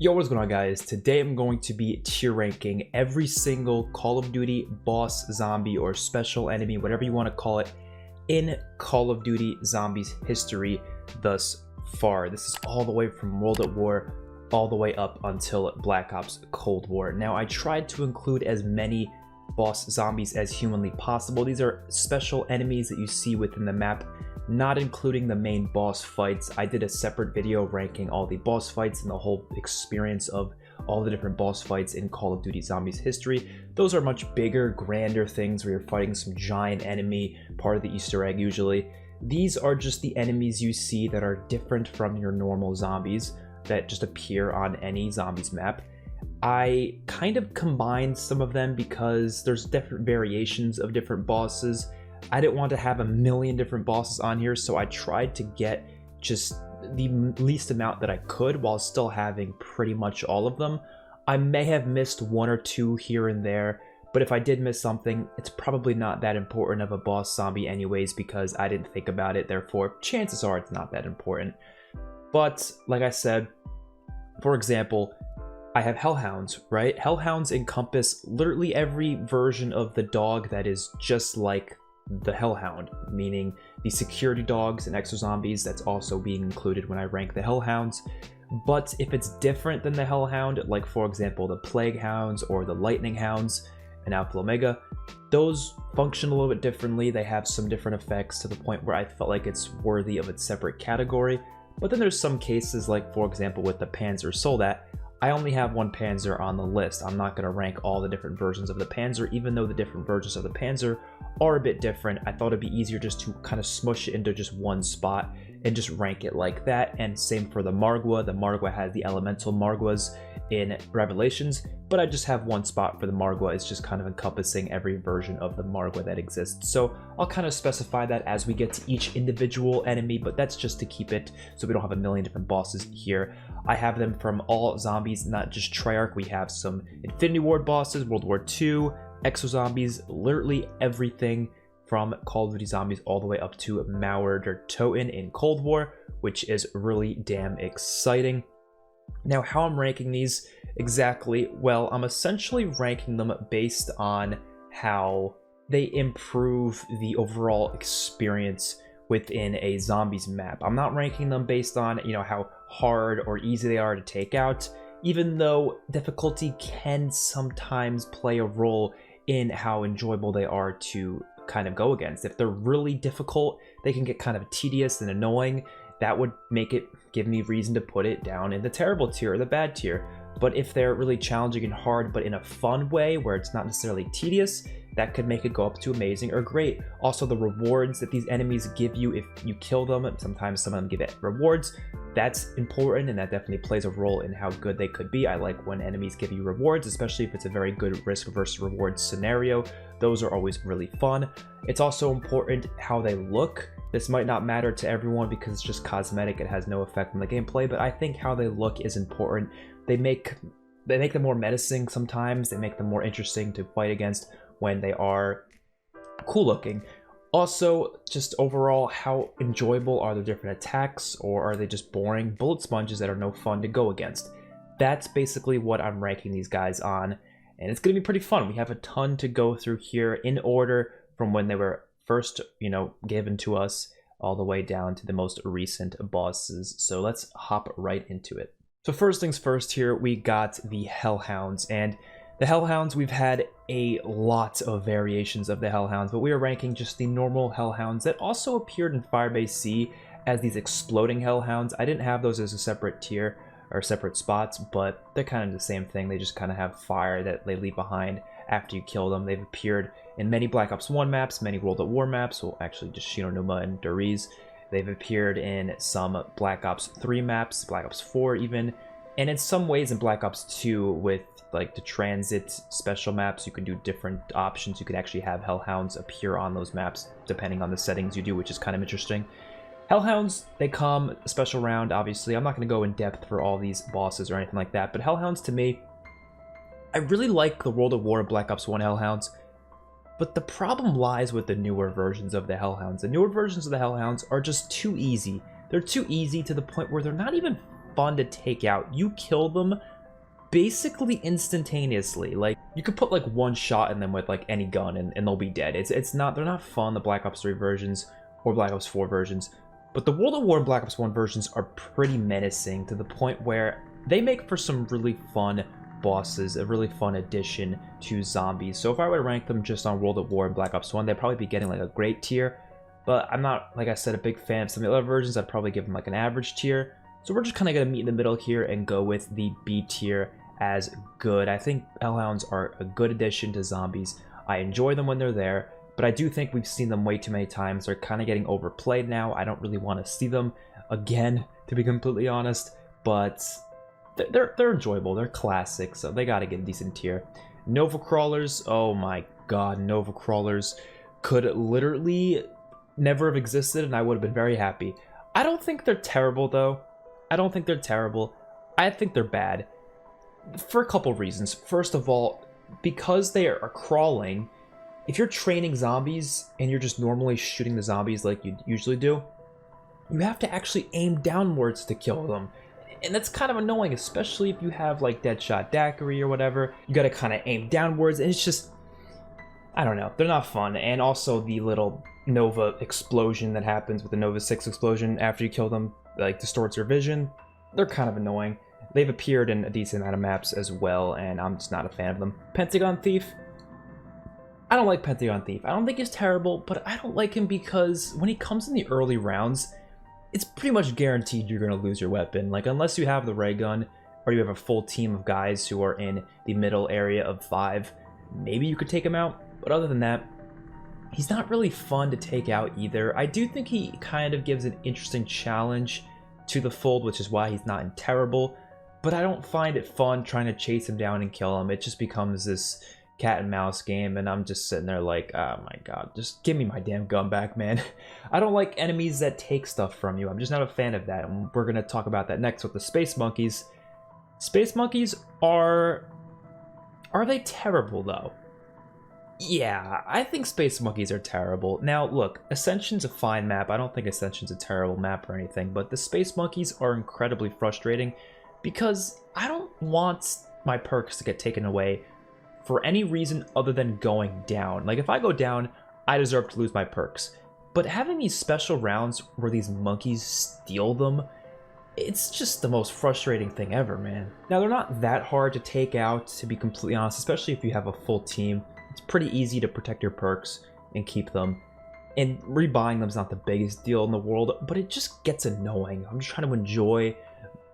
Yo, what's going on, guys? Today I'm going to be tier ranking every single Call of Duty boss, zombie, or special enemy, whatever you want to call it, in Call of Duty Zombies history thus far. This is all the way from World at War all the way up until Black Ops Cold War. Now, I tried to include as many boss zombies as humanly possible. These are special enemies that you see within the map, not including the main boss fights. I did a separate video ranking all the boss fights and the whole experience of all the different boss fights in Call of Duty Zombies history. Those are much bigger, grander things where you're fighting some giant enemy, part of the Easter egg usually. These are just the enemies you see that are different from your normal zombies that just appear on any zombies map. I kind of combined some of them because there's different variations of different bosses. I didn't want to have a million different bosses on here, so I tried to get just the least amount that I could while still having pretty much all of them. I may have missed one or two here and there, but if I did miss something, it's probably not that important of a boss zombie anyways because I didn't think about it, therefore chances are it's not that important. But like I said, for example, I have Hellhounds, right? Hellhounds encompass literally every version of the dog that is just like the Hellhound, meaning the security dogs and exo zombies. That's also being included when I rank the Hellhounds. But if it's different than the Hellhound, like for example the Plague Hounds or the Lightning Hounds and Alpha Omega, those function a little bit differently. They have some different effects to the point where I felt like it's worthy of its separate category. But then there's some cases, like for example with the Panzer Soldat, I only have one Panzer on the list. I'm not going to rank all the different versions of the Panzer, even though the different versions of the Panzer are a bit different. I thought it'd be easier just to kind of smush it into just one spot and just rank it like that. And same for the Margwa. The Margwa has the elemental Margwas in Revelations, but I just have one spot for the Margwa. It's just kind of encompassing every version of the Margwa that exists. So I'll kind of specify that as we get to each individual enemy, but that's just to keep it so we don't have a million different bosses here. I have them from all zombies, not just Treyarch. We have some Infinity Ward bosses, World War II, exo zombies, literally everything from Call of Duty Zombies all the way up to Mauer Toten in Cold War, which is really damn exciting. Now, how I'm ranking these exactly? Well, I'm essentially ranking them based on how they improve the overall experience within a zombies map. I'm not ranking them based on, how hard or easy they are to take out, even though difficulty can sometimes play a role in how enjoyable they are to kind of go against. If they're really difficult, they can get kind of tedious and annoying. That would give me reason to put it down in the terrible tier or the bad tier. But if they're really challenging and hard, but in a fun way where it's not necessarily tedious, that could make it go up to amazing or great. Also, the rewards that these enemies give you if you kill them, sometimes some of them give it rewards. That's important, and that definitely plays a role in how good they could be. I like when enemies give you rewards, especially if it's a very good risk versus reward scenario. Those are always really fun. It's also important how they look. This might not matter to everyone because it's just cosmetic. It has no effect on the gameplay, but I think how they look is important. They make them more menacing sometimes. They make them more interesting to fight against when they are cool looking. Also, just overall, how enjoyable are the different attacks, or are they just boring bullet sponges that are no fun to go against? That's basically what I'm ranking these guys on, and it's going to be pretty fun. We have a ton to go through here in order from when they were first, given to us all the way down to the most recent bosses. So let's hop right into it. So first things first here, we got the Hellhounds, and the Hellhounds, we've had a lot of variations of the Hellhounds, but we are ranking just the normal Hellhounds that also appeared in Firebase C as these exploding Hellhounds. I didn't have those as a separate tier or separate spots, but they're kind of the same thing. They just kind of have fire that they leave behind after you kill them. They've appeared in many Black Ops 1 maps, many World at War maps, well actually just Shinonuma and Dariz. They've appeared in some Black Ops 3 maps, Black Ops 4 even, and in some ways in Black Ops 2 with like the transit special maps. You can do different options. You could actually have Hellhounds appear on those maps depending on the settings you do, which is kind of interesting. Hellhounds, they come a special round, obviously. I'm not going to go in depth for all these bosses or anything like that, but Hellhounds to me, I really like the World at War and Black Ops 1 Hellhounds, but the problem lies with the newer versions of the Hellhounds. The newer versions of the Hellhounds are just too easy. They're too easy to the point where they're not even fun to take out. You kill them basically instantaneously. Like, you could put like one shot in them with like any gun and they'll be dead. It's not, they're not fun, the Black Ops 3 versions or Black Ops 4 versions, but the World at War and Black Ops 1 versions are pretty menacing to the point where they make for some really fun bosses, a really fun addition to zombies. So if I were to rank them just on World at War and Black Ops 1, they'd probably be getting like a great tier, but I'm not, like I said, a big fan of some of the other versions. I'd probably give them like an average tier. So we're just kind of going to meet in the middle here and go with the B tier as good. I think Hellhounds are a good addition to zombies. I enjoy them when they're there, but I do think we've seen them way too many times. They're kind of getting overplayed now. I don't really want to see them again, to be completely honest, but they're enjoyable. They're classic, so they got to get a decent tier. Nova Crawlers, oh my god, Nova Crawlers could literally never have existed and I would have been very happy. I don't think they're terrible though. I don't think they're terrible. I think they're bad for a couple reasons. First of all, because they are crawling, if you're training zombies and you're just normally shooting the zombies like you usually do, you have to actually aim downwards to kill them. And that's kind of annoying, especially if you have like Deadshot Daiquiri or whatever. You gotta kind of aim downwards, and it's just, I don't know, they're not fun. And also the little Nova explosion that happens with the Nova 6 explosion after you kill them, like, distorts your vision. They're kind of annoying. They've appeared in a decent amount of maps as well, and I'm just not a fan of them. Pentagon Thief, I don't like Pentagon Thief. I don't think he's terrible, but I don't like him because when he comes in the early rounds, it's pretty much guaranteed you're going to lose your weapon. Like, unless you have the ray gun, or you have a full team of guys who are in the middle area of 5, maybe you could take him out. But other than that, he's not really fun to take out either. I do think he kind of gives an interesting challenge to the fold, which is why he's not terrible. But I don't find it fun trying to chase him down and kill him. It just becomes this cat and mouse game, and I'm just sitting there like, oh my god, just give me my damn gun back, man. I don't like enemies that take stuff from you. I'm just not a fan of that, and we're gonna talk about that next with the Space Monkeys. Space Monkeys are they terrible though? Yeah, I think Space Monkeys are terrible. Now look, Ascension's a fine map. I don't think Ascension's a terrible map or anything, but the Space Monkeys are incredibly frustrating because I don't want my perks to get taken away for any reason other than going down. Like, if I go down, I deserve to lose my perks. But having these special rounds where these monkeys steal them, it's just the most frustrating thing ever, man. Now, they're not that hard to take out, to be completely honest, especially if you have a full team. It's pretty easy to protect your perks and keep them. And rebuying them is not the biggest deal in the world, but it just gets annoying. I'm just trying to enjoy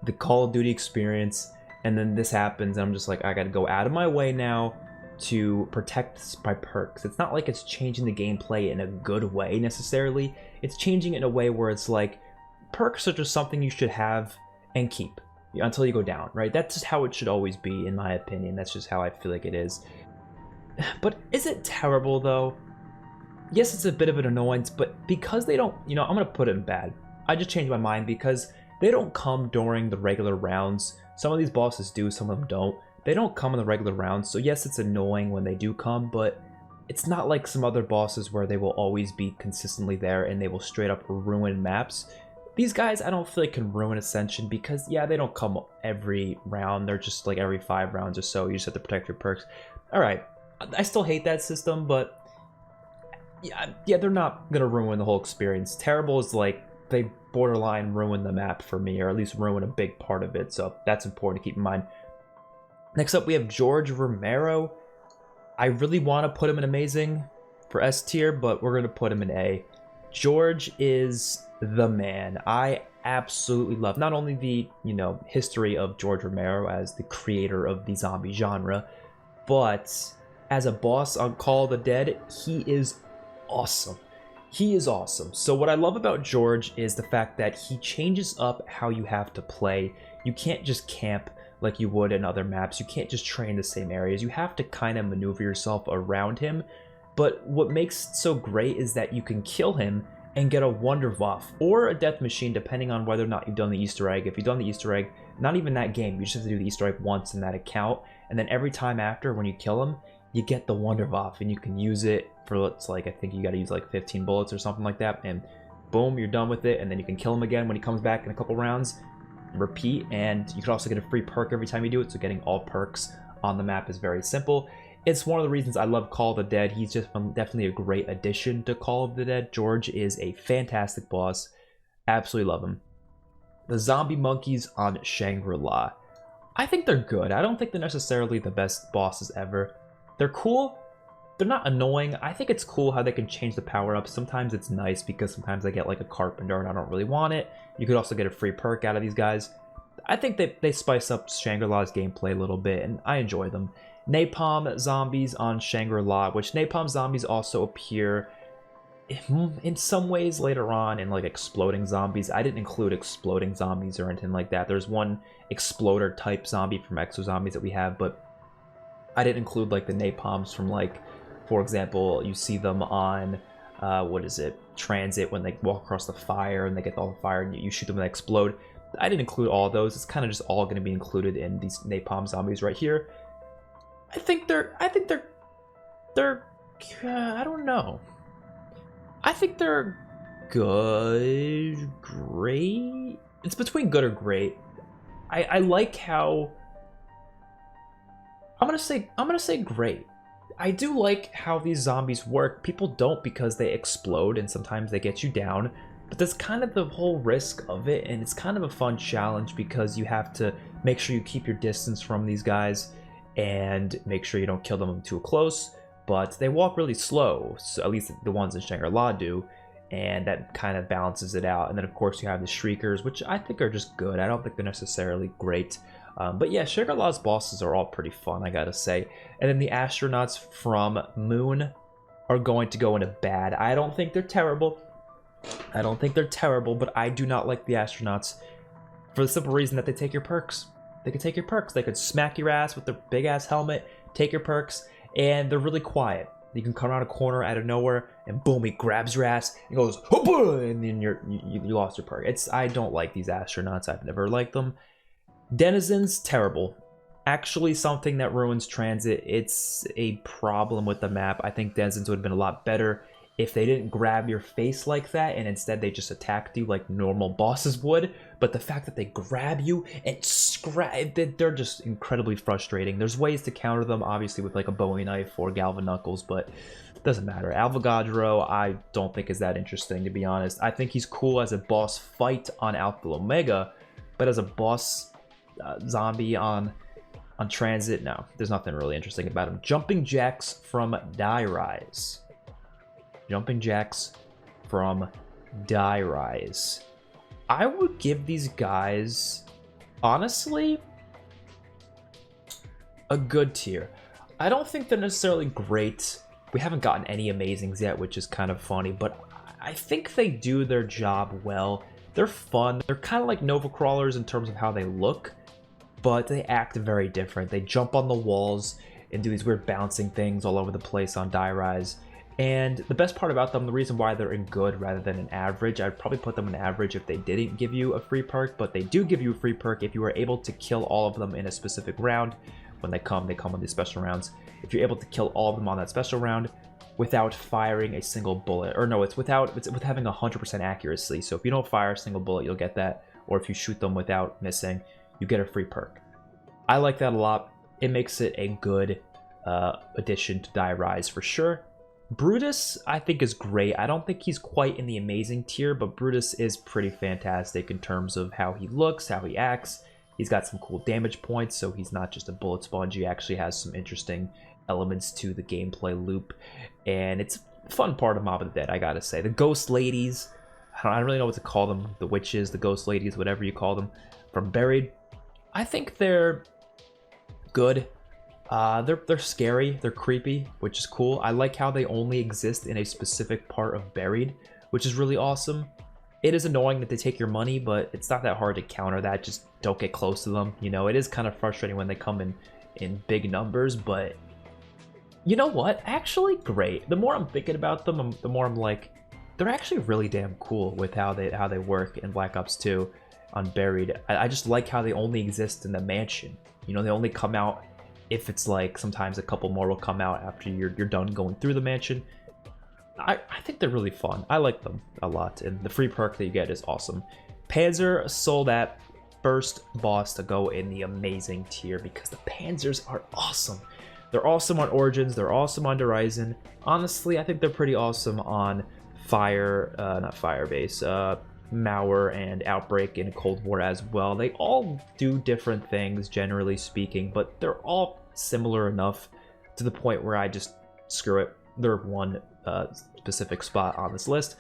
the Call of Duty experience, and then this happens, and I'm just like, I gotta go out of my way now to protect my perks. It's not like it's changing the gameplay in a good way necessarily. It's changing it in a way where it's like, perks are just something you should have and keep until you go down, right? That's just how it should always be, in my opinion. That's just how I feel like it is. But is it terrible though? Yes, it's a bit of an annoyance, but because they don't, you know, I'm gonna put it in bad. I just changed my mind because they don't come during the regular rounds. Some of these bosses do, some of them don't. They don't come in the regular rounds, so yes, it's annoying when they do come, but it's not like some other bosses where they will always be consistently there and they will straight up ruin maps. These guys, I don't feel like can ruin Ascension because, yeah, they don't come every round. They're just like every 5 rounds or so. You just have to protect your perks. Alright, I still hate that system, but yeah, they're not going to ruin the whole experience. Terrible is like, they borderline ruin the map for me, or at least ruin a big part of it, so that's important to keep in mind. Next up, we have George Romero. I really want to put him in Amazing for S tier, but we're going to put him in A. George is the man. I absolutely love not only the, you know, history of George Romero as the creator of the zombie genre, but as a boss on Call of the Dead, he is awesome. He is awesome. So what I love about George is the fact that he changes up how you have to play. You can't just camp like you would in other maps. You can't just train the same areas. You have to kind of maneuver yourself around him. But what makes it so great is that you can kill him and get a Wonder Waff or a Death Machine, depending on whether or not you've done the Easter egg. If you've done the Easter egg, not even that game, you just have to do the Easter egg once in that account, and then every time after, when you kill him, you get the Wonder Waff, and you can use it for, it's like, I think you gotta use like 15 bullets or something like that, and boom, you're done with it, and then you can kill him again when he comes back in a couple rounds. repeat, and you can also get a free perk every time you do it, so getting all perks on the map is very simple. It's one of the reasons I love Call of the Dead. He's just definitely a great addition to Call of the Dead. George is a fantastic boss. Absolutely love him. The zombie monkeys on Shangri-La. I think they're good. I don't think they're necessarily the best bosses ever. They're cool. They're not annoying. I think it's cool how they can change the power-ups. Sometimes it's nice because sometimes I get like a carpenter and I don't really want it. You could also get a free perk out of these guys. I think they spice up Shangri-La's gameplay a little bit, and I enjoy them. Napalm zombies on Shangri-La, which napalm zombies also appear in some ways later on in like exploding zombies. I didn't include exploding zombies or anything like that. There's one exploder type zombie from Exo Zombies that we have, but I didn't include like the napalms from, like, for example, you see them on what is it, Transit, when they walk across the fire and they get all the fire and you shoot them and they explode. I didn't include all of those. It's kind of just all going to be included in these napalm zombies right here. I think they're I don't know. I think they're good, great. It's between good or great. I like how I'm gonna say great. I do like how these zombies work. People don't because they explode and sometimes they get you down. But that's kind of the whole risk of it, and it's kind of a fun challenge because you have to make sure you keep your distance from these guys and make sure you don't kill them too close. But they walk really slow, so at least the ones in Shangri-La do, and that kind of balances it out. And then of course you have the Shriekers, which I think are just good. I don't think they're necessarily great. But yeah, Shangri-La's bosses are all pretty fun, I gotta say. And then the astronauts from Moon are going to go into bad. I don't think they're terrible. But I do not like the astronauts for the simple reason that they take your perks. They could take your perks. They could smack your ass with their big ass helmet, take your perks, and they're really quiet. You can come around a corner out of nowhere, and boom, he grabs your ass and goes, hoppa, and then you lost your perk. I don't like these astronauts. I've never liked them. Denizens, terrible. Actually, something that ruins Transit. It's a problem with the map. I think Denizens would have been a lot better if they didn't grab your face like that and instead they just attacked you like normal bosses would. But the fact that they grab you and they're just incredibly frustrating. There's ways to counter them, obviously, with like a Bowie knife or Galvan Knuckles, but it doesn't matter. Avogadro, I don't think is that interesting, to be honest. I think he's cool as a boss fight on Alpha Omega, but as a boss zombie on Transit, no, there's nothing really interesting about him. Jumping Jacks from Die Rise. Jumping Jacks from Die Rise. I would give these guys, honestly, a good tier. I don't think they're necessarily great. We haven't gotten any amazings yet, which is kind of funny, but I think they do their job well. They're fun. They're kind of like Nova Crawlers in terms of how they look, but they act very different. They jump on the walls and do these weird bouncing things all over the place on Die Rise. And the best part about them, the reason why they're in good rather than an average, I'd probably put them in average if they didn't give you a free perk, but they do give you a free perk if you are able to kill all of them in a specific round. When they come on these special rounds. If you're able to kill all of them on that special round without firing a single bullet, or no, it's with having 100% accuracy. So if you don't fire a single bullet, you'll get that, or if you shoot them without missing, you get a free perk. I like that a lot. It makes it a good addition to Die Rise for sure. Brutus, I think, is great. I don't think he's quite in the amazing tier, but Brutus is pretty fantastic in terms of how he looks, how he acts. He's got some cool damage points, so he's not just a bullet sponge. He actually has some interesting elements to the gameplay loop, and it's a fun part of Mob of the Dead, I gotta say. The Ghost Ladies, I don't really know what to call them. The Witches, the Ghost Ladies, whatever you call them, from Buried. I think they're good. They're scary, they're creepy, which is cool. I like how they only exist in a specific part of Buried, which is really awesome. It is annoying that they take your money, but it's not that hard to counter that. Just don't get close to them. You know, it is kind of frustrating when they come in big numbers, but you know what? Actually, great. The more I'm thinking about them, the more I'm like, they're actually really damn cool with how they work in Black Ops 2 on Buried. I just like how they only exist in the mansion. You know, they only come out if it's like sometimes a couple more will come out after you're done going through the mansion. I think they're really fun. I like them a lot, and the free perk that you get is awesome. Panzer Soldat first boss to go in the amazing tier because the Panzers are awesome. They're awesome on Origins, they're awesome on Horizon. Honestly, I think they're pretty awesome on Mauer and Outbreak in Cold War as well. They all do different things, generally speaking, but they're all similar enough to the point where I just, screw it, they're one specific spot on this list.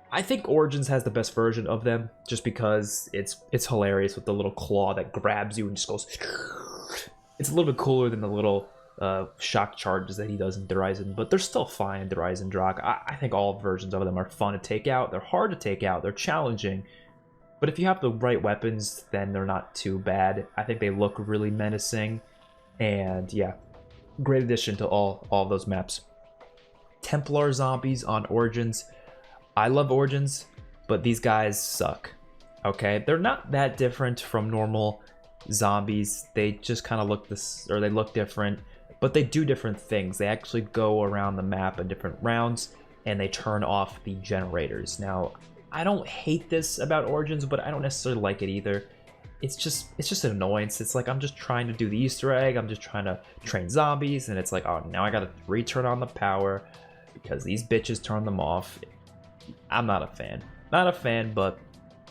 I think Origins has the best version of them, just because it's hilarious with the little claw that grabs you and just goes... It's a little bit cooler than the little shock charges that he does in Horizon, but they're still fine in Horizon Drak. I think all versions of them are fun to take out. They're hard to take out. They're challenging. But if you have the right weapons, then they're not too bad. I think they look really menacing. And yeah, great addition to all of those maps. Templar zombies on Origins. I love Origins, but these guys suck. Okay? They're not that different from normal zombies. They just kind of look they look different, but they do different things. They actually go around the map in different rounds and they turn off the generators. Now, I don't hate this about Origins, but I don't necessarily like it either. It's just an annoyance. It's like I'm just trying to do the Easter egg, I'm just trying to train zombies, and it's like, oh, now I gotta return on the power because these bitches turn them off. I'm not a fan. Not a fan, but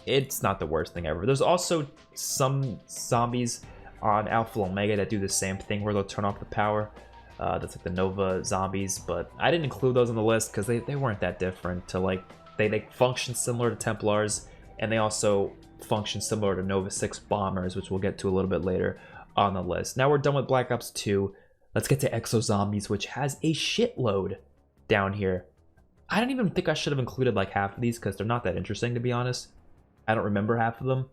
it's not the worst thing ever. There's also some zombies on Alpha Omega that do the same thing where they'll turn off the power. That's like the Nova zombies, but I didn't include those on the list because they weren't that different. To like they function similar to Templars, and they also function similar to Nova 6 bombers, which we'll get to a little bit later on the list. Now we're done with Black Ops 2. Let's get to Exo Zombies, which has a shitload down here. I don't even think I should have included like half of these because they're not that interesting, to be honest. I don't remember half of them.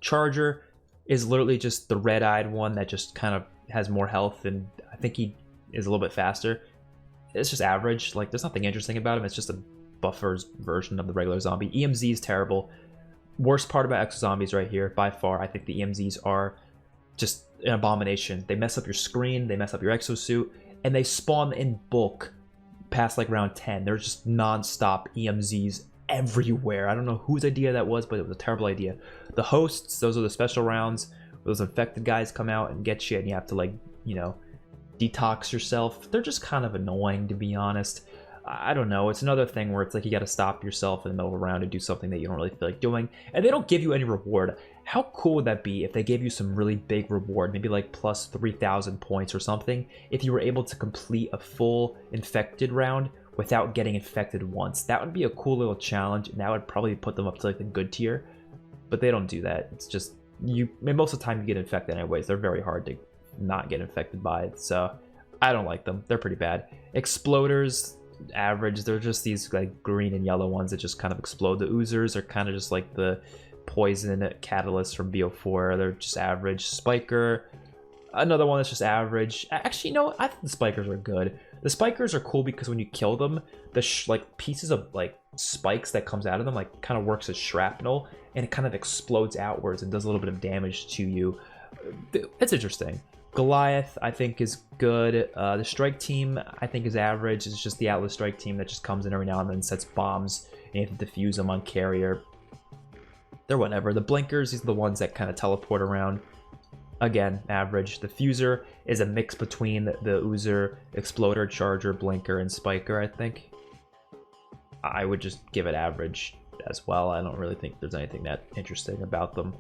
Charger is literally just the red-eyed one that just kind of has more health, and I think he is a little bit faster. It's just average. Like, there's nothing interesting about him. It's just a buffer's version of the regular zombie. EMZ is terrible. Worst part about Exo Zombies right here, by far, I think the EMZs are just an abomination. They mess up your screen, they mess up your exosuit, and they spawn in bulk past like round 10. They're just non-stop EMZs everywhere. I don't know whose idea that was, but it was a terrible idea. The hosts, those are the special rounds where those infected guys come out and get you, and you have to, like, you know, detox yourself. They're just kind of annoying, to be honest. I don't know. It's another thing where it's like you got to stop yourself in the middle of a round and do something that you don't really feel like doing, and they don't give you any reward. How cool would that be if they gave you some really big reward, maybe like plus 3,000 points or something, if you were able to complete a full infected round without getting infected once? That would be a cool little challenge, and that would probably put them up to like the good tier, but they don't do that. It's just, most of the time you get infected anyways. They're very hard to not get infected by, so I don't like them. They're pretty bad. Exploders, average. They're just these like green and yellow ones that just kind of explode. The oozers are kind of just like the poison catalysts from BO4. They're just average. Spiker, another one that's just average. Actually, no, I think the spikers are good. The spikers are cool because when you kill them, the like pieces of like spikes that comes out of them like kind of works as shrapnel, and it kind of explodes outwards and does a little bit of damage to you. It's interesting. Goliath, I think, is good. The strike team, I think, is average. It's just the Atlas strike team that just comes in every now and then, sets bombs, and you have to defuse them on carrier. They're whatever. The blinkers, these are the ones that kind of teleport around. Again, average. The fuser is a mix between the Oozer, Exploder, Charger, Blinker, and Spiker, I think. I would just give it average as well. I don't really think there's anything that interesting about them.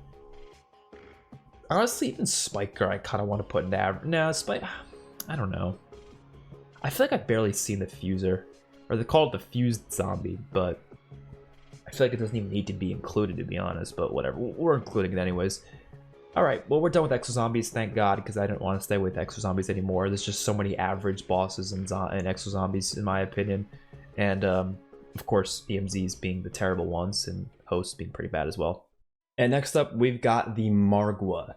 Honestly, even Spiker, I kind of want to put in average. No, Spiker, I don't know. I feel like I've barely seen the Fuser. Or they call it the Fused Zombie, but I feel like it doesn't even need to be included, to be honest, but whatever. We're including it anyways. Alright, well, we're done with Exo Zombies, thank God, because I didn't want to stay with Exo Zombies anymore. There's just so many average bosses in Exo Zombies, in my opinion. And, of course, EMZs being the terrible ones, and hosts being pretty bad as well. And next up, we've got the Margwa.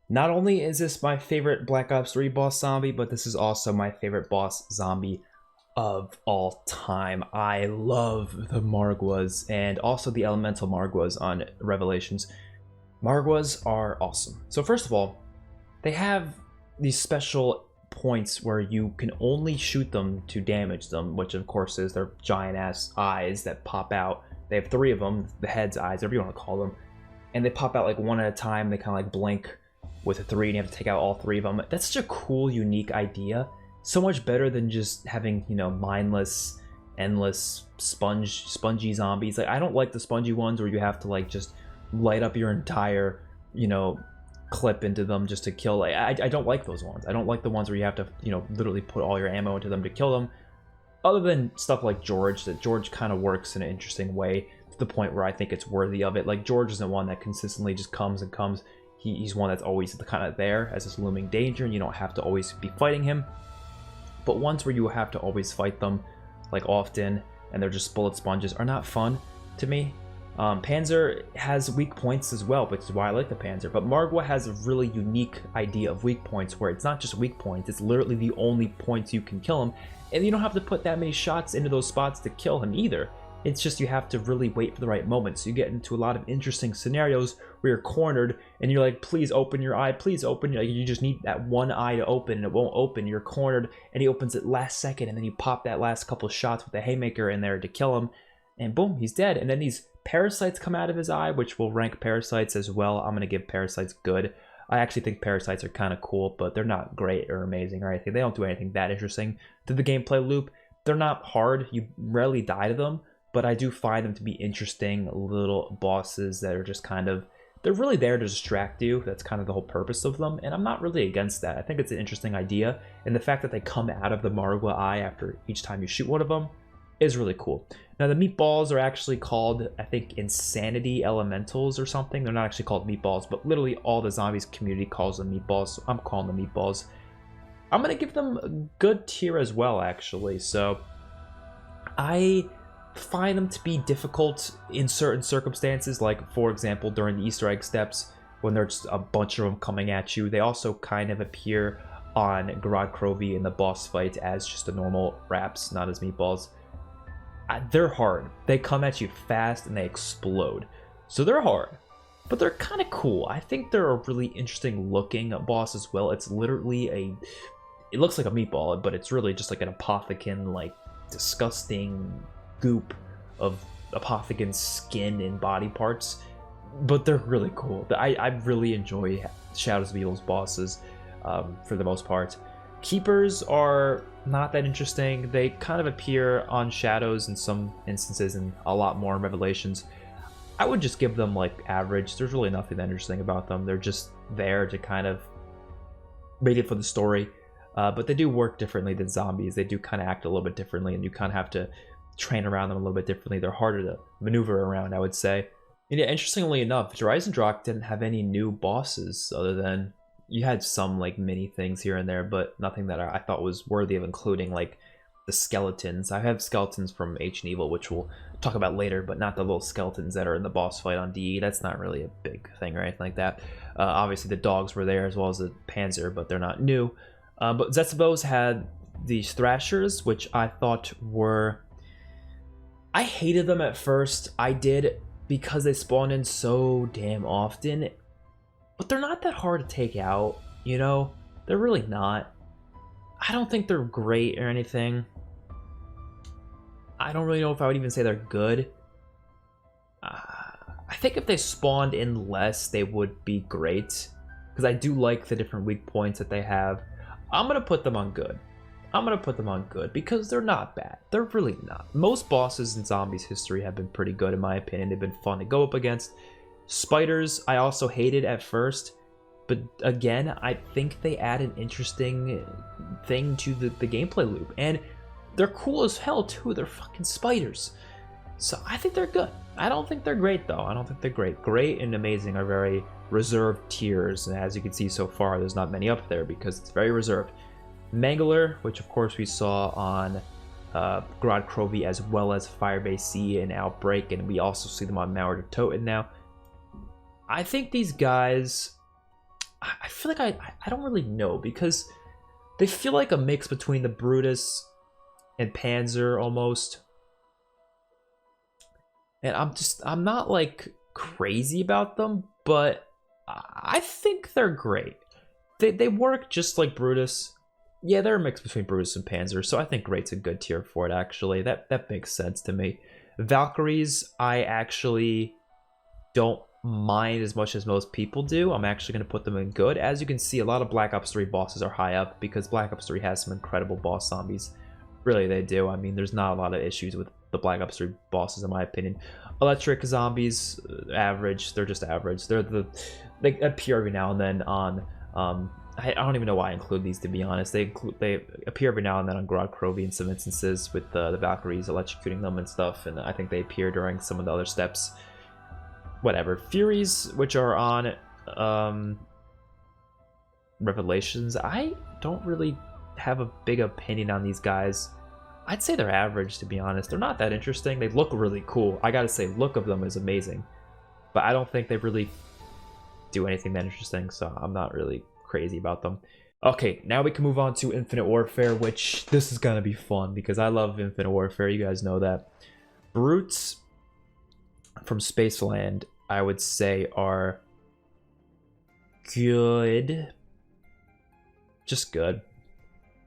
Not only is this my favorite Black Ops 3 boss zombie, but this is also my favorite boss zombie of all time. I love the Margwas, and also the Elemental Margwas on Revelations. Margwas are awesome. So first of all, they have these special points where you can only shoot them to damage them, which of course is their giant ass eyes that pop out. They have 3 of them, the head's eyes, whatever you want to call them. and they pop out like one at a time. They kind of like blink with a 3, and you have to take out all 3 of them. That's such a cool, unique idea. So much better than just having, you know, mindless, endless, spongy zombies. Like, I don't like the spongy ones where you have to like just light up your entire, you know, clip into them just to kill. Like, I don't like those ones. I don't like the ones where you have to, you know, literally put all your ammo into them to kill them. Other than stuff like George, that George kind of works in an interesting way to the point where I think it's worthy of it. Like, George isn't one that consistently just comes and comes. He's one that's always kind of there as this looming danger, and you don't have to always be fighting him. But ones where you have to always fight them, like often, and they're just bullet sponges, are not fun to me. Panzer has weak points as well, which is why I like the Panzer. But Margwa has a really unique idea of weak points, where it's not just weak points, it's literally the only points you can kill him. And you don't have to put that many shots into those spots to kill him either. It's just you have to really wait for the right moment. So you get into a lot of interesting scenarios where you're cornered and you're like, please open your eye, please open. Like, you just need that one eye to open, and it won't open. You're cornered, and he opens it last second, and then you pop that last couple of shots with the haymaker in there to kill him, and boom, he's dead. And then these parasites come out of his eye, which will rank parasites as well. I'm going to give parasites good. I actually think parasites are kind of cool, but they're not great or amazing or anything. They don't do anything that interesting to the gameplay loop. They're not hard. You rarely die to them, but I do find them to be interesting little bosses that are just kind of, they're really there to distract you. That's kind of the whole purpose of them, and I'm not really against that. I think it's an interesting idea, and the fact that they come out of the Margwa eye after each time you shoot one of them is really cool. Now, the meatballs are actually called, I think, Insanity Elementals or something. They're not actually called meatballs, but literally all the zombies community calls them meatballs, so I'm calling them meatballs. I'm going to give them a good tier as well, actually. So I find them to be difficult in certain circumstances, like, for example, during the Easter egg steps, when there's a bunch of them coming at you. They also kind of appear on Garad Krovi in the boss fight as just the normal wraps, not as meatballs. They're hard. They come at you fast and they explode. So they're hard, but they're kind of cool. I think they're a really interesting looking boss as well. It's literally it looks like a meatball, but it's really just like an apothecon, like disgusting goop of apothecon skin and body parts. But they're really cool. I really enjoy Shadows of Evil's bosses for the most part. Keepers are not that interesting. They kind of appear on Shadows in some instances and a lot more in Revelations. I would just give them like average. There's really nothing that interesting about them. They're just there to kind of wait it for the story. But they do work differently than zombies. They do kind of act a little bit differently, and you kind of have to train around them a little bit differently. They're harder to maneuver around, I would say. And yeah, interestingly enough, Dreisendrach didn't have any new bosses other than, you had some like mini things here and there, but nothing that I thought was worthy of including, like the skeletons. I have skeletons from Ancient Evil, which we'll talk about later, but not the little skeletons that are in the boss fight on DE. That's not really a big thing or anything like that. Obviously the dogs were there as well as the Panzer, but they're not new. But Zetsubos had these Thrashers, which I thought were... I hated them at first. I did, because they spawned in so damn often. But they're not that hard to take out, you know? They're really not. I don't think they're great or anything. I don't really know if I would even say they're good. I think if they spawned in less, they would be great. Because I do like the different weak points that they have. I'm going to put them on good. I'm going to put them on good because they're not bad. They're really not. Most bosses in Zombies history have been pretty good in my opinion. They've been fun to go up against. Spiders, I also hated at first, but again, I think they add an interesting thing to the gameplay loop, and they're cool as hell too. They're fucking spiders, so I think they're good. I don't think they're great though. I don't think they're great. Great and amazing are very reserved tiers, and as you can see so far, there's not many up there because it's very reserved. Mangler, which of course we saw on Grod Krovi as well as Firebase C and Outbreak, and we also see them on Mauer de Toten now. I think these guys, I feel like I don't really know, because they feel like a mix between the Brutus and Panzer almost. And I'm not like crazy about them, but I think they're great. They work just like Brutus. Yeah, they're a mix between Brutus and Panzer, so I think great's a good tier for it, actually. That makes sense to me. Valkyries, I actually don't mind as much as most people do. I'm actually going to put them in good. As you can see, a lot of Black Ops 3 bosses are high up because Black Ops 3 has some incredible boss zombies. Really, they do. I mean, there's not a lot of issues with the Black Ops 3 bosses, in my opinion. Electric zombies, average. They're just average. They appear every now and then on... I don't even know why I include these, to be honest. They appear every now and then on Grod Krovi in some instances with the Valkyries electrocuting them and stuff, and I think they appear during some of the other steps. Whatever. Furies, which are on Revelations, I don't really have a big opinion on these guys. I'd say they're average, to be honest. They're not that interesting. They look really cool. I gotta say, look of them is amazing, but I don't think they really do anything that interesting, so I'm not really crazy about them. Okay, now we can move on to Infinite Warfare, which this is gonna be fun because I love Infinite Warfare. You guys know that. Brutes from Spaceland, I would say, are good. Just good.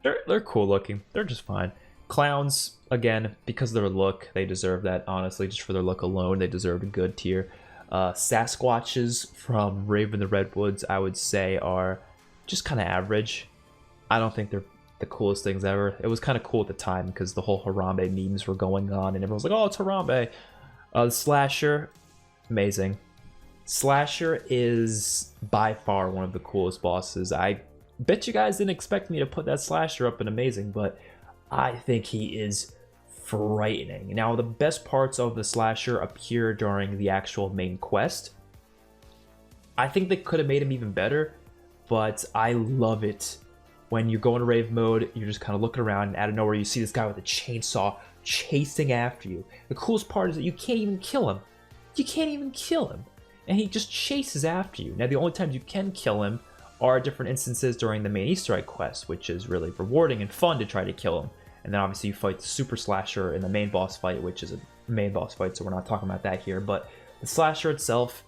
They're cool looking. They're just fine. Clowns, again, because of their look, they deserve that. Honestly, just for their look alone, they deserve a good tier. Sasquatches from Raven the Redwoods, I would say, are just kind of average. I don't think they're the coolest things ever. It was kind of cool at the time because the whole Harambe memes were going on and everyone was like, oh, it's Harambe. The Slasher, amazing. Slasher is by far one of the coolest bosses. I bet you guys didn't expect me to put that Slasher up in amazing, but I think he is frightening. Now, the best parts of the Slasher appear during the actual main quest. I think they could have made him even better, but I love it when you go into rave mode, you're just kind of looking around, and out of nowhere you see this guy with a chainsaw chasing after you. The coolest part is that you can't even kill him. You can't even kill him, and he just chases after you. Now, the only times you can kill him are different instances during the main Easter egg quest, which is really rewarding and fun to try to kill him. And then obviously you fight the Super Slasher in the main boss fight, which is a main boss fight, so we're not talking about that here. But the Slasher itself,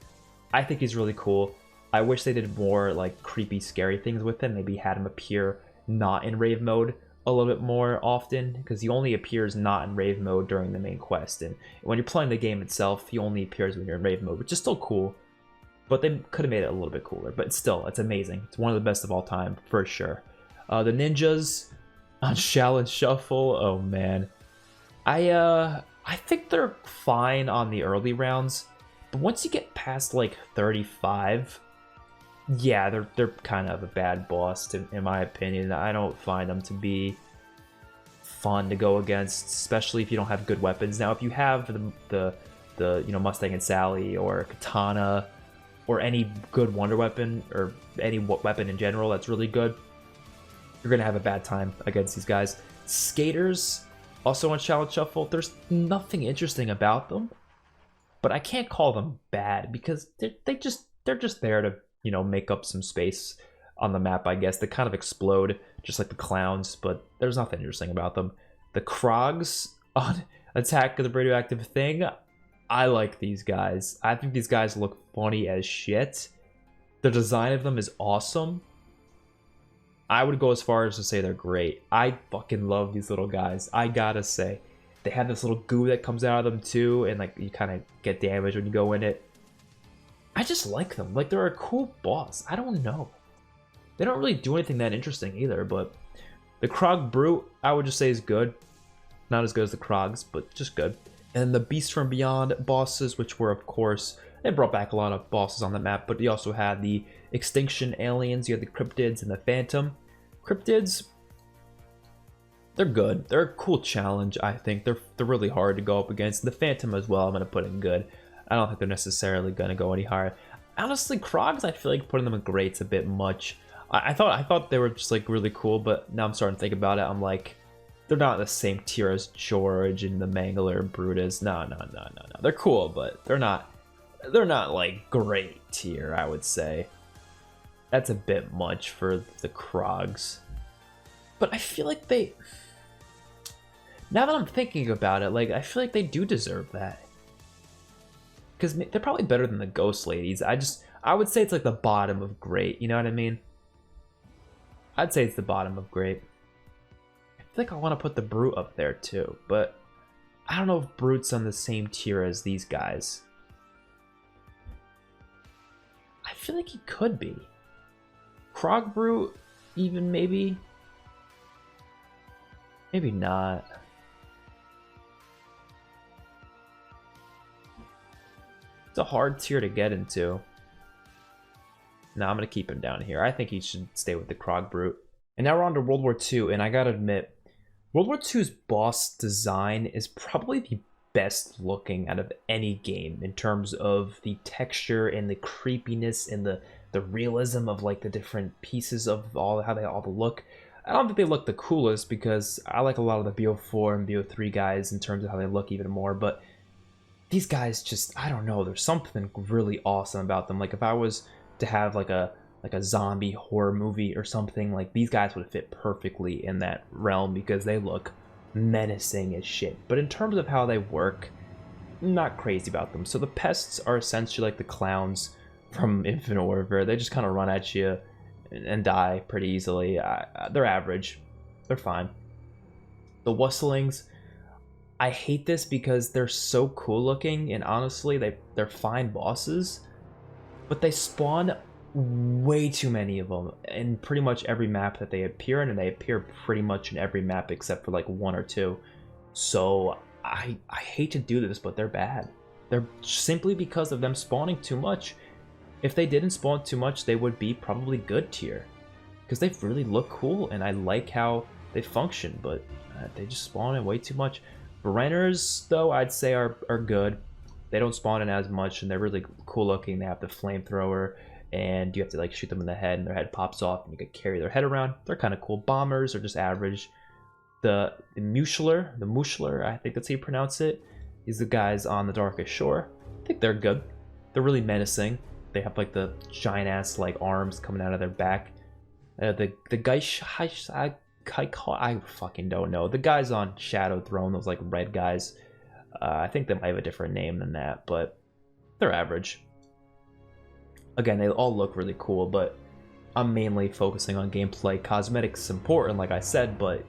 I think he's really cool. I wish they did more like creepy, scary things with him. Maybe had him appear not in rave mode a little bit more often, because he only appears not in rave mode during the main quest. And when you're playing the game itself, he only appears when you're in rave mode, which is still cool. But they could have made it a little bit cooler. But still, it's amazing. It's one of the best of all time, for sure. The ninjas on Shaolin Shuffle, oh man. I think they're fine on the early rounds, but once you get past like 35, yeah, they're kind of a bad boss in my opinion. I don't find them to be fun to go against, especially if you don't have good weapons. Now, if you have the you know, Mustang and Sally or Katana or any good wonder weapon or any weapon in general that's really good, you're gonna have a bad time against these guys. Skaters, also on Shaolin Shuffle, there's nothing interesting about them, but I can't call them bad because they're just there to, you know, make up some space on the map, I guess. They kind of explode just like the clowns, but there's nothing interesting about them. The Krogs on Attack of the Radioactive Thing, I like these guys. I think these guys look funny as shit. The design of them is awesome. I would go as far as to say they're great. I fucking love these little guys. I gotta say. They have this little goo that comes out of them too, and like you kind of get damaged when you go in it. I just like them. Like, they're a cool boss. I don't know. They don't really do anything that interesting either, but the Krog Brute, I would just say is good. Not as good as the Krogs, but just good. And the Beast from Beyond bosses, which were, of course, they brought back a lot of bosses on the map, but you also had the Extinction Aliens, you had the Cryptids and the Phantom. Cryptids, they're good. They're a cool challenge, I think. They're really hard to go up against. The Phantom as well, I'm going to put in good. I don't think they're necessarily going to go any higher. Honestly, Krogs, I feel like putting them in great's a bit much. I thought they were just like really cool, but now I'm starting to think about it. I'm like, they're not the same tier as George and the Mangler and Brutus. No. They're cool, but they're not like great tier, I would say. That's a bit much for the Krogs. But I feel like they... Now that I'm thinking about it, like, I feel like they do deserve that. Because they're probably better than the Ghost Ladies. I would say it's like the bottom of great, you know what I mean? I'd say it's the bottom of great. I feel like I want to put the Brute up there too, but I don't know if Brute's on the same tier as these guys. I feel like he could be. Krogbrute, even maybe. Maybe not. It's a hard tier to get into. No, I'm going to keep him down here. I think he should stay with the Krogbrute. And now we're on to World War II, and I gotta admit, World War II's boss design is probably the best looking out of any game in terms of the texture and the creepiness and the realism of like the different pieces of all how they all look. I don't think they look the coolest because I like a lot of the BO4 and BO3 guys in terms of how they look even more, but these guys just, I don't know, there's something really awesome about them. Like if I was to have like a zombie horror movie or something, like these guys would fit perfectly in that realm because they look menacing as shit. But in terms of how they work, not crazy about them. So the pests are essentially like the clowns from Infinite Warfare. They just kind of run at you and die pretty easily. They're average. They're fine. The Wustlings, I hate this because they're so cool looking, and honestly they're fine bosses, but they spawn way too many of them in pretty much every map that they appear in, and they appear pretty much in every map except for like 1 or 2. So I hate to do this, but they're bad. They're simply because of them spawning too much. If they didn't spawn too much, they would be probably good tier because they really look cool and I like how they function, but they just spawn in way too much. Brenners, though, I'd say are good. They don't spawn in as much, and they're really cool looking. They have the flamethrower, and you have to like shoot them in the head, and their head pops off, and you can carry their head around. They're kind of cool. Bombers are just average. The Mushler, I think that's how you pronounce it, is the guys on the Darkest Shore. I think they're good. They're really menacing. They have like the giant ass like arms coming out of their back. The guys, I fucking don't know. The guys on Shadow Throne, those like red guys, I think they might have a different name than that, but they're average. Again, they all look really cool, but I'm mainly focusing on gameplay. Cosmetics is important, like I said, but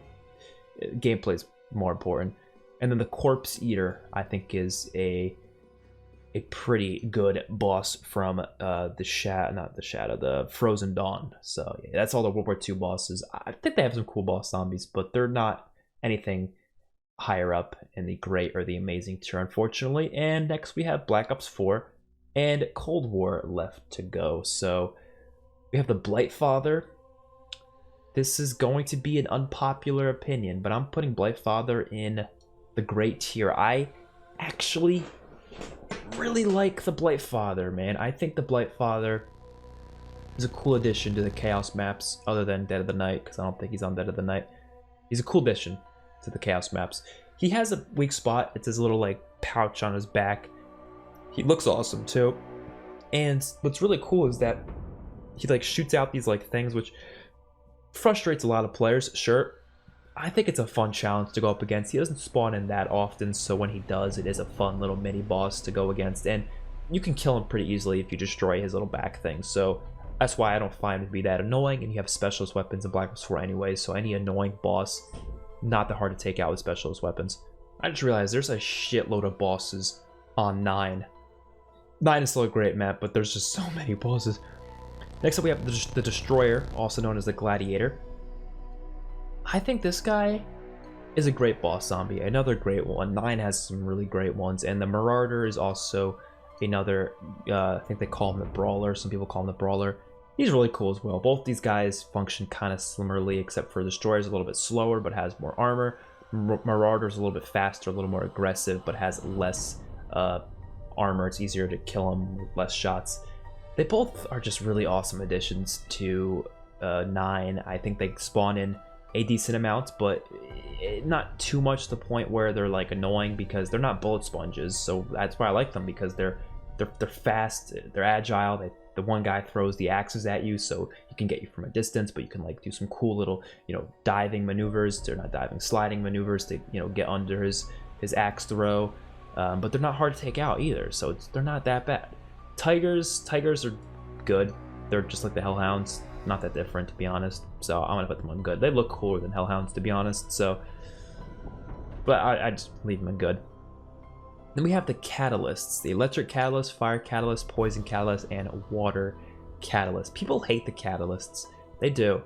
gameplay is more important. And then the Corpse Eater, I think, is a pretty good boss from the Frozen Dawn. So yeah, that's all the World War II bosses. I think they have some cool boss zombies, but they're not anything higher up in the great or the amazing tier, unfortunately. And next we have Black Ops 4 and Cold War left to go. So we have the Blightfather. This is going to be an unpopular opinion, but I'm putting Blightfather in the great tier. I actually really like the Blightfather, man. I think the Blightfather is a cool addition to the Chaos maps, other than Dead of the Night, because I don't think he's on Dead of the Night. He's a cool addition to the Chaos maps. He has a weak spot. It's his little like pouch on his back. He looks awesome too. And what's really cool is that he like shoots out these like things, which frustrates a lot of players. Sure, I think it's a fun challenge to go up against. He doesn't spawn in that often, so when he does, it is a fun little mini boss to go against, and you can kill him pretty easily if you destroy his little back thing. So that's why I don't find it to be that annoying, and you have specialist weapons in Black Ops 4 anyway, so any annoying boss, not that hard to take out with specialist weapons. I just realized there's a shitload of bosses on 9. 9 is still a great map, but there's just so many bosses. Next up we have the Destroyer, also known as the Gladiator. I think this guy is a great boss zombie, another great one. 9 has some really great ones, and the Marauder is also another, I think they call him the Brawler, some people call him the Brawler. He's really cool as well. Both these guys function kind of similarly, except for Destroyer's a little bit slower, but has more armor. Marauder's a little bit faster, a little more aggressive, but has less armor. It's easier to kill him with less shots. They both are just really awesome additions to 9. I think they spawn in a decent amount, but not too much to the point where they're like annoying, because they're not bullet sponges. So that's why I like them, because they're fast, they're agile. The one guy throws the axes at you, so he can get you from a distance, but you can like do some cool little, diving maneuvers. They're not diving, sliding maneuvers to, get under his axe throw. But they're not hard to take out either, so they're not that bad. Tigers are good. They're just like the Hellhounds, not that different, to be honest. So I'm gonna put them on good. They look cooler than Hellhounds, to be honest. So, but I just leave them in good. Then we have the Catalysts: the Electric Catalyst, Fire Catalyst, Poison Catalyst, and Water catalyst. People hate the catalysts. They do.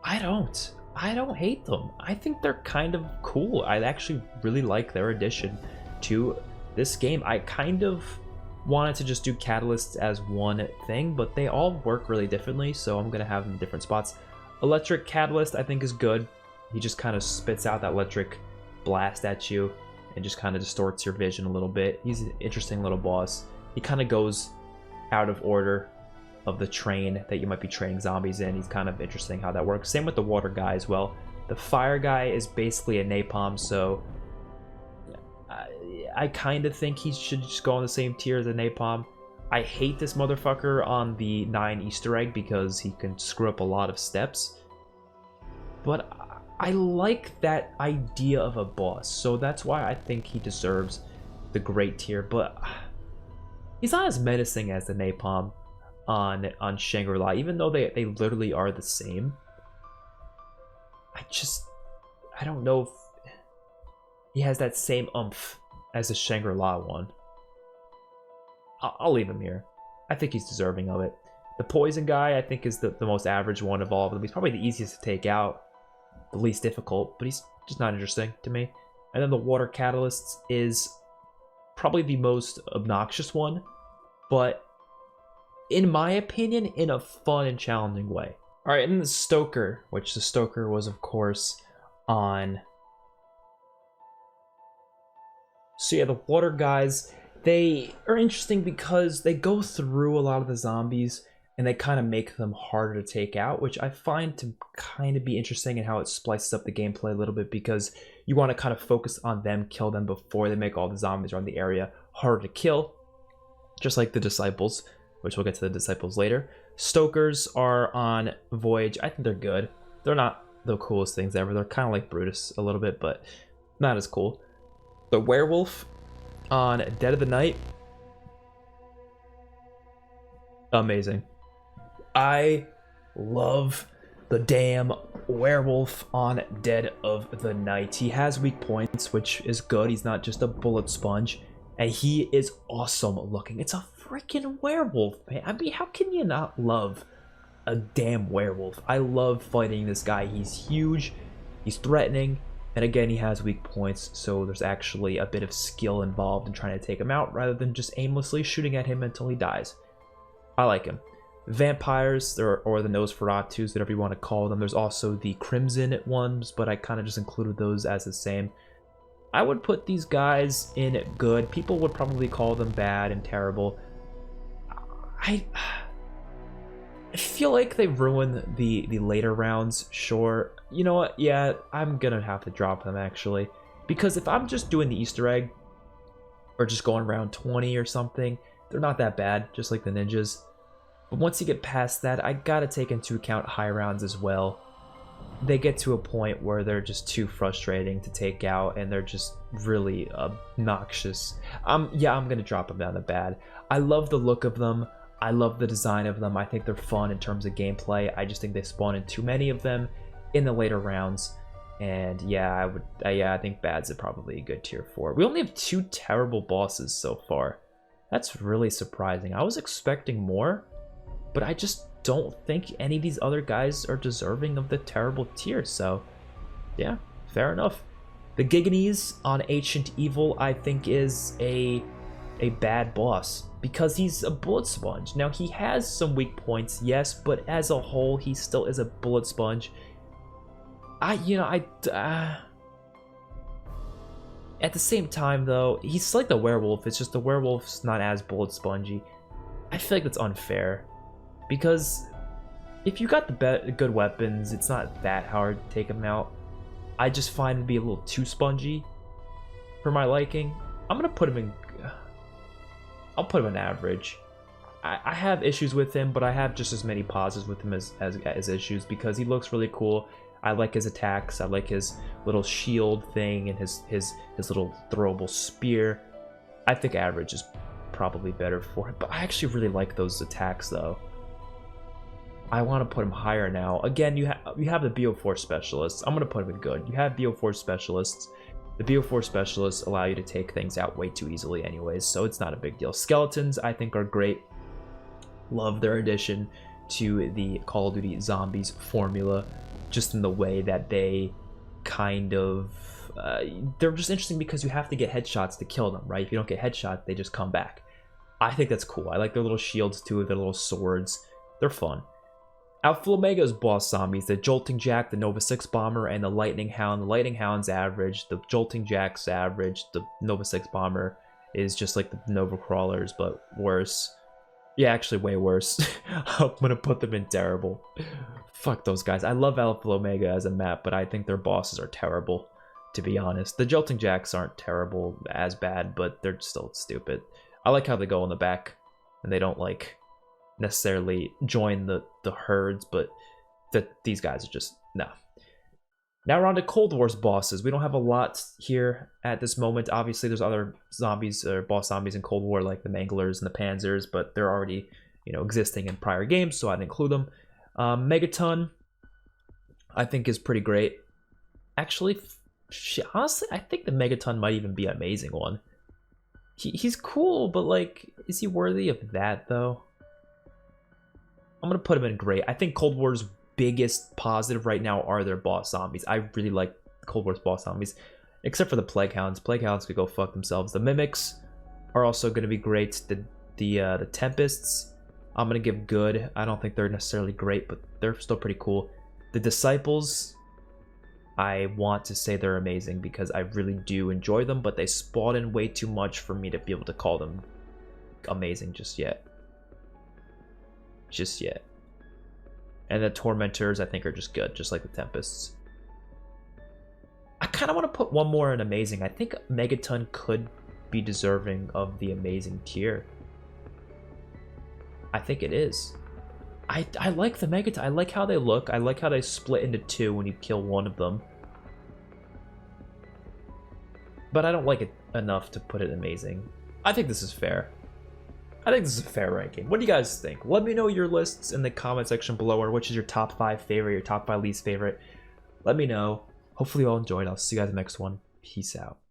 I don't. I don't hate them. I think they're kind of cool. I actually really like their addition to this game. I kind of wanted to just do catalysts as one thing, but they all work really differently, so I'm gonna have them in different spots. Electric catalyst I think is good. He just kind of spits out that electric blast at you and just kind of distorts your vision a little bit. He's an interesting little boss. He kind of goes out of order of the train that you might be training zombies in. He's kind of interesting how that works. Same with the water guy as well. The fire guy is basically a napalm, so I kind of think he should just go on the same tier as a napalm. I hate this motherfucker on the 9 Easter egg because he can screw up a lot of steps. But I like that idea of a boss, so that's why I think he deserves the great tier. But he's not as menacing as the napalm on Shangri-La, even though they literally are the same. I don't know if he has that same oomph as the Shangri-La one. I'll leave him here. I think he's deserving of it. The poison guy I think is the most average one of all of them. He's probably the easiest to take out, the least difficult, but he's just not interesting to me. And then the water catalyst is probably the most obnoxious one, but in my opinion, in a fun and challenging way. All right, and the Stoker, which the Stoker was, of course, on. So yeah, the water guys, they are interesting because they go through a lot of the zombies and they kind of make them harder to take out, which I find to kind of be interesting in how it splices up the gameplay a little bit, because you want to kind of focus on them, kill them before they make all the zombies around the area harder to kill, just like the Disciples, which we'll get to the Disciples later. Stokers are on Voyage. I think they're good. They're not the coolest things ever. They're kind of like Brutus a little bit, but not as cool. The Werewolf on Dead of the Night. Amazing. I love the damn Werewolf on Dead of the Night. He has weak points, which is good. He's not just a bullet sponge. And he is awesome looking. It's a freaking werewolf, man. I mean, how can you not love a damn werewolf? I love fighting this guy. He's huge. He's threatening. And again, he has weak points, so there's actually a bit of skill involved in trying to take him out rather than just aimlessly shooting at him until he dies. I like him. Vampires, or the Nosferatus, whatever you want to call them. There's also the Crimson ones, but I kind of just included those as the same. I would put these guys in good. People would probably call them bad and terrible. I feel like they ruin the later rounds, sure. You know what? Yeah, I'm gonna have to drop them actually. Because if I'm just doing the Easter egg, or just going around 20 or something, they're not that bad, just like the ninjas. But once you get past that, I gotta take into account high rounds as well. They get to a point where they're just too frustrating to take out, and they're just really obnoxious. Yeah, I'm gonna drop them down to bad. I love the look of them. I love the design of them. I think they're fun in terms of gameplay. I just think they spawn in too many of them in the later rounds. And yeah, I think bad's probably a good tier 4. We only have 2 terrible bosses so far. That's really surprising. I was expecting more, but I just don't think any of these other guys are deserving of the terrible tier. So yeah, fair enough. The Giganese on Ancient Evil I think is a bad boss because he's a bullet sponge. Now he has some weak points, yes, but as a whole he still is a bullet sponge. At the same time though, he's like the werewolf. It's just the werewolf's not as bullet spongy. I feel like that's unfair because if you got the good weapons, it's not that hard to take him out. I just find him to be a little too spongy for my liking. I'm gonna put him in. I'll put him in average. I have issues with him, but I have just as many positives with him as issues because he looks really cool. I like his attacks. I like his little shield thing and his little throwable spear. I think average is probably better for him, but I actually really like those attacks though. I want to put him higher now. Again, you have the BO4 specialists. I'm gonna put him in good. You have BO4 specialists. The BO4 specialists allow you to take things out way too easily anyways, so it's not a big deal. Skeletons I think are great. Love their addition to the Call of Duty Zombies formula, just in the way that they kind of they're just interesting because you have to get headshots to kill them, right? If you don't get headshots, they just come back. I think that's cool. I like their little shields too, their little swords. They're fun. Alpha Omega's boss zombies, the Jolting Jack, the Nova 6 Bomber, and the Lightning Hound. The Lightning Hound's average, the Jolting Jack's average, the Nova 6 Bomber is just like the Nova Crawlers, but worse. Yeah, actually way worse. I'm gonna put them in terrible. Fuck those guys. I love Alpha Omega as a map, but I think their bosses are terrible, to be honest. The Jolting Jacks aren't terrible, as bad, but they're still stupid. I like how they go in the back, and they don't like necessarily join the herds, but these guys are just, no. Now we're on to Cold War's bosses. We don't have a lot here at this moment. Obviously, there's other zombies or boss zombies in Cold War, like the Manglers and the Panzers, but they're already, you know, existing in prior games, so I didn't include them. Megaton, I think, is pretty great. Actually, honestly, I think the Megaton might even be an amazing one. He's cool, but like, is he worthy of that though? I'm gonna put him in great. I think Cold War's biggest positive right now are their boss zombies. I really like Cold War's boss zombies, except for the Plague Hounds. Plague Hounds could go fuck themselves. The Mimics are also gonna be great. The Tempests, I'm gonna give good. I don't think they're necessarily great, but they're still pretty cool. The Disciples, I want to say they're amazing because I really do enjoy them, but they spawn in way too much for me to be able to call them amazing just yet. Just yet. And the Tormentors, I think, are just good, just like the Tempests. I kind of want to put one more in amazing. I think Megaton could be deserving of the amazing tier. I think it is. I like the Megaton. I like how they look. I like how they split into two when you kill one of them. But I don't like it enough to put it amazing. I think this is fair. I think this is a fair ranking. What do you guys think? Let me know your lists in the comment section below, or which is your top 5 favorite, your top 5 least favorite. Let me know. Hopefully you all enjoyed. I'll see you guys in the next one. Peace out.